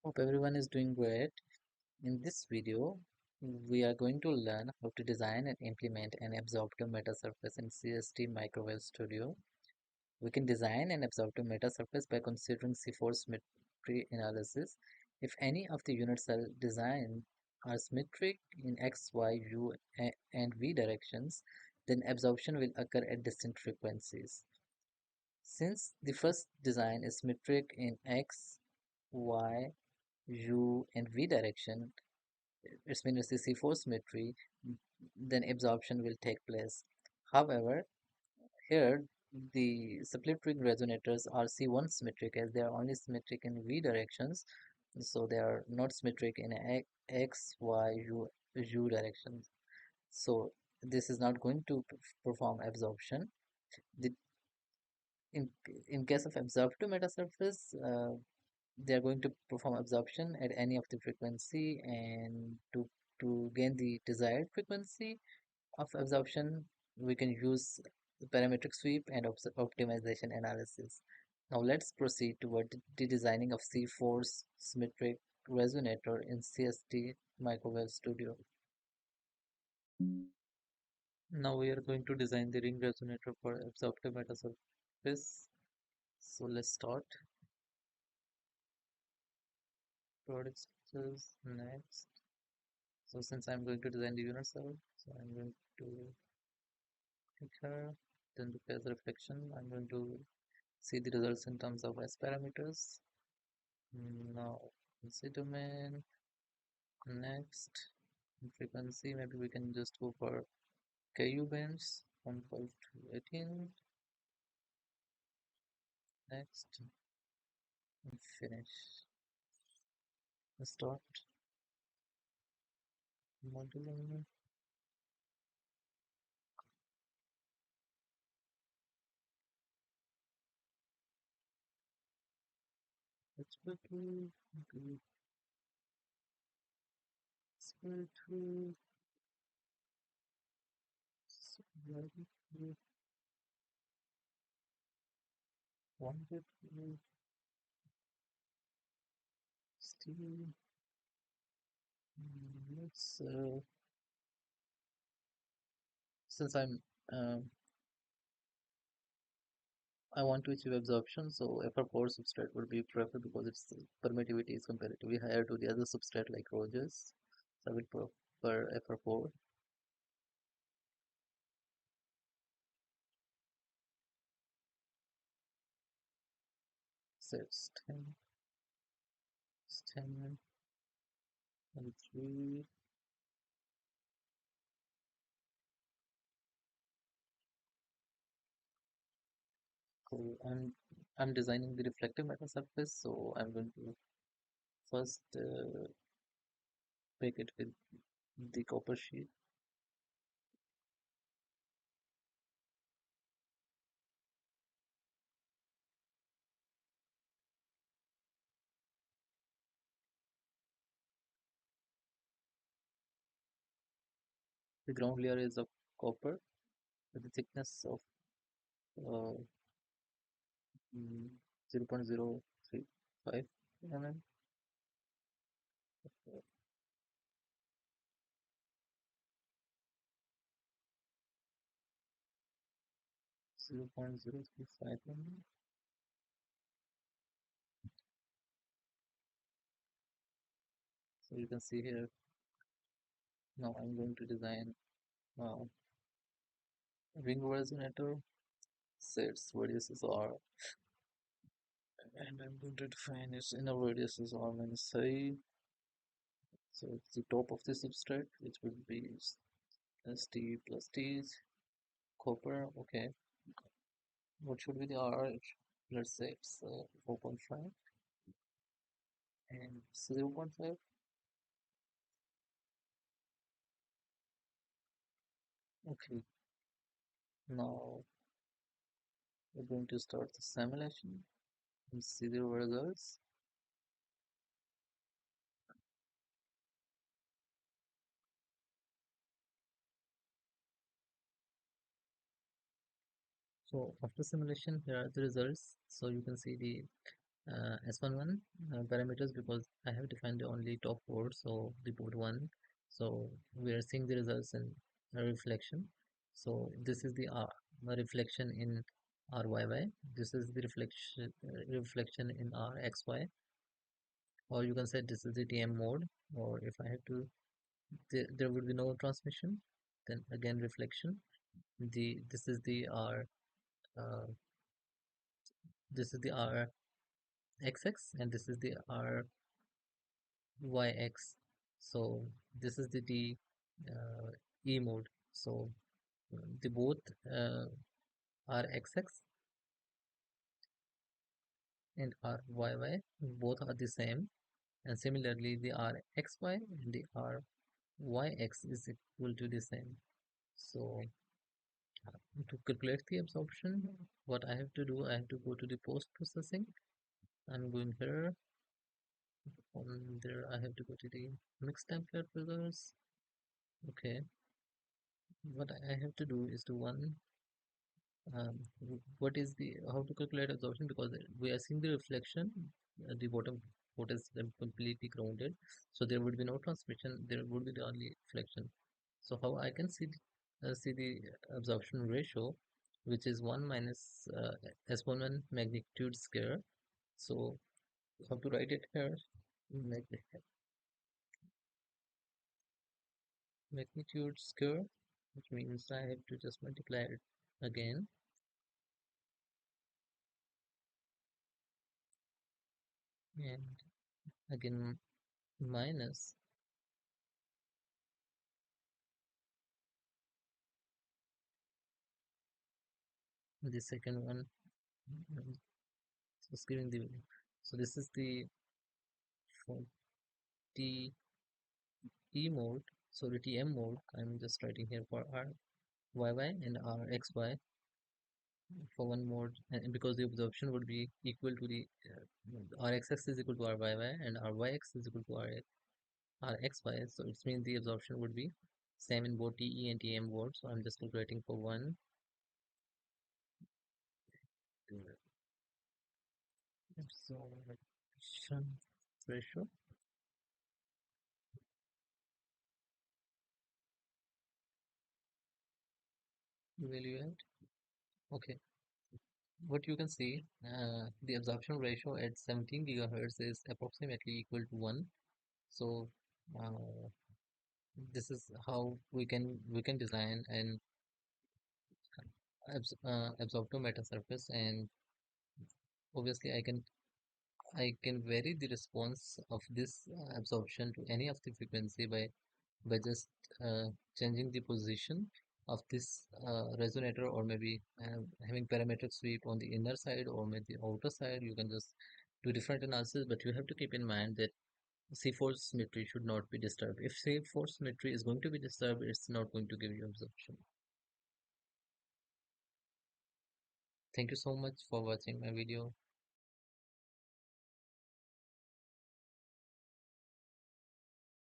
Hope everyone is doing great. In this video, we are going to learn how to design and implement an absorptive metasurface in CST Microwave Studio. We can design an absorptive metasurface by considering C4 symmetry analysis. If any of the unit cell design are symmetric in X, Y, U, and V directions, then absorption will occur at distinct frequencies. Since the first design is symmetric in X, Y, U, and V direction, it's mean it's the C4 symmetry, then absorption will take place. However, here the subscripting resonators are C1 symmetric as they are only symmetric in V directions, so they are not symmetric in X, Y, U directions. So this is not going to perform absorption. The, in in case of absorptive metasurface, they are going to perform absorption at any of the frequency, and to gain the desired frequency of absorption we can use the parametric sweep and optimization analysis. Now let's proceed toward the designing of C4 symmetric resonator in CST Microwave Studio. Now we are going to design the ring resonator for absorptive metasurface. So let's start. Product structures next. So since I'm going to design the unit cell, so I'm going to click here, then the phase reflection. I'm going to see the results in terms of S parameters. Now, see domain, next, frequency, maybe we can just go for KU bands, 1.5 to 18, next, and finish. Start modeling. Expertly, expertly, wanted, still, let's, since I want to achieve absorption, so FR4 substrate would be preferred because its permittivity is comparatively higher to the other substrate like Rogers. So I will prefer FR4. So it's 10, it's 10, and 3. So I'm designing the reflective metasurface, so I'm going to first bake it with the copper sheet. The ground layer is of copper with a thickness of uh, 0.035 mm. 0.035 mm. So you can see here. Now I'm going to design uh, ring resonator. Sets radiuses are, and I'm going to define its inner radiuses R minus I. So it's the top of the substrate, which would be ST plus T, copper. Okay, what should be the R? Let's say it's 4.5 and 0.5. Okay, now we're going to start the simulation and see the results. So after simulation, here are the results. So you can see the S11 parameters because I have defined the only top port, so the port 1. So we are seeing the results in a reflection. So this is the reflection in RYY. This is the reflection in RXY, or you can say this is the TM mode. Or if I have to, there would be no transmission. Then again reflection. This is the R. Uh, this is the RXX, and this is the RYX. So this is the E mode. So the both RXX and RYY both are the same, and similarly the RXY and the RYX is equal to the same. So to calculate the absorption, what I have to do, I have to go to the post processing. I'm going here. From there, I have to go to the mixed template filters. Okay, what I have to do is to one what is the how to calculate absorption, because we are seeing the reflection, the bottom port is completely grounded, so there would be no transmission, there would be the only reflection. So how I can see the absorption ratio, which is 1 minus S11 magnitude square. So how to write it here? Mag- Magnitude square, which means I have to just multiply it again, and again minus the second one. So giving the value. So this is the for T E mode. So the TM mode, I'm just writing here for R YY and R XY for one mode, and because the absorption would be equal to the RXX is equal to RYY and RYX is equal to RXY. So it means the absorption would be same in both TE and TM modes. So I'm just calculating for one absorption ratio evaluate. Okay, what you can see, the absorption ratio at 17 gigahertz is approximately equal to 1. So uh, this is how we can design an absorptive metasurface, and obviously I can vary the response of this absorption to any of the frequency by just changing the position of this resonator, or maybe having parametric sweep on the inner side or maybe the outer side. You can just do different analysis, but you have to keep in mind that C4 symmetry should not be disturbed. If C4 symmetry is going to be disturbed, it's not going to give you absorption. Thank you so much for watching my video.